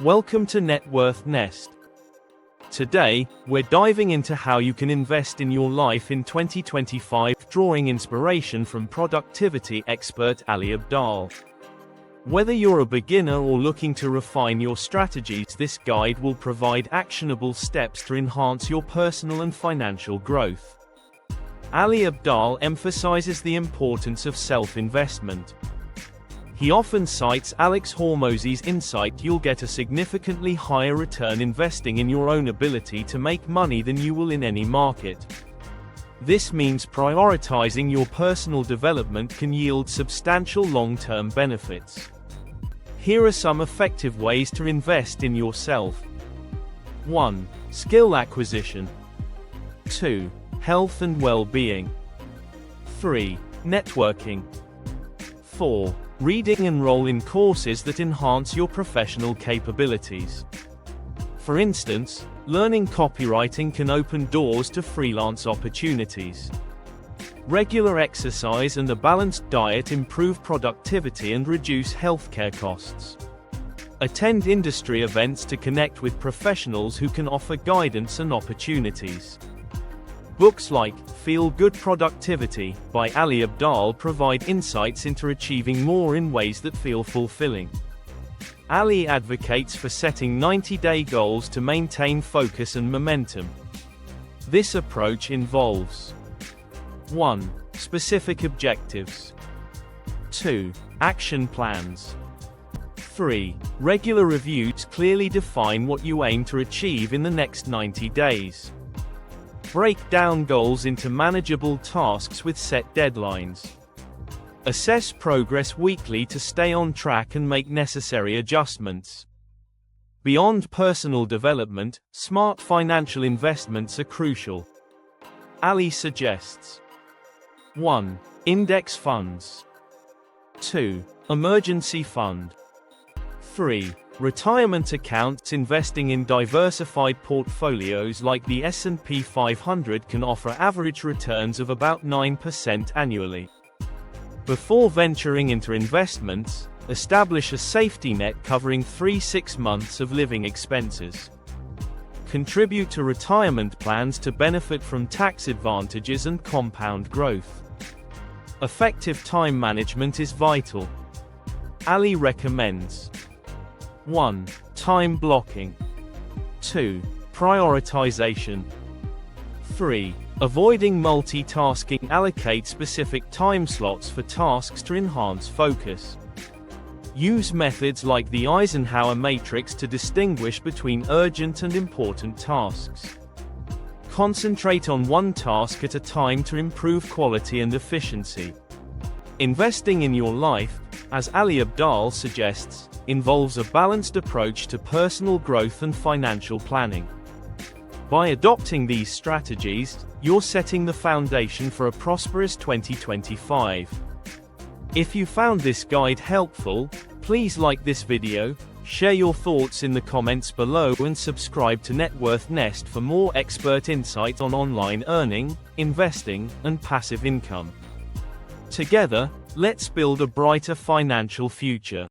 Welcome to Net Worth Nest. Today, we're diving into how you can invest in your life in 2025, drawing inspiration from productivity expert Ali Abdaal. Whether you're a beginner or looking to refine your strategies, this guide will provide actionable steps to enhance your personal and financial growth. Ali Abdaal emphasizes the importance of self-investment. He often cites Alex Hormozi's insight: you'll get a significantly higher return investing in your own ability to make money than you will in any market. This means prioritizing your personal development can yield substantial long-term benefits. Here are some effective ways to invest in yourself. 1. Skill acquisition. 2. Health and well-being. 3. Networking. 4. Reading. Enroll in courses that enhance your professional capabilities. For instance, learning copywriting can open doors to freelance opportunities. Regular exercise and a balanced diet improve productivity and reduce healthcare costs. Attend industry events to connect with professionals who can offer guidance and opportunities. Books like Feel Good Productivity by Ali Abdaal provide insights into achieving more in ways that feel fulfilling. Ali advocates for setting 90-day goals to maintain focus and momentum. This approach involves 1. Specific objectives. 2. Action plans. 3. Regular reviews clearly define what you aim to achieve in the next 90 days. Break down goals into manageable tasks with set deadlines. Assess progress weekly to stay on track and make necessary adjustments. Beyond personal development, smart financial investments are crucial. Ali suggests 1. Index funds. 2. Emergency fund. 3. Retirement accounts. Investing in diversified portfolios like the S&P 500 can offer average returns of about 9% annually. Before venturing into investments, establish a safety net covering 3-6 months of living expenses. Contribute to retirement plans to benefit from tax advantages and compound growth. Effective time management is vital. Ali recommends 1. Time blocking. 2. Prioritization. 3. Avoiding multitasking. Allocate specific time slots for tasks to enhance focus. Use methods like the Eisenhower matrix to distinguish between urgent and important tasks. Concentrate on one task at a time to improve quality and efficiency. Investing in your life, as Ali Abdaal suggests, involves a balanced approach to personal growth and financial planning. By adopting these strategies, you're setting the foundation for a prosperous 2025. If you found this guide helpful, please like this video, share your thoughts in the comments below, and subscribe to Net Worth Nest for more expert insight on online earning, investing, and passive income. Together, let's build a brighter financial future.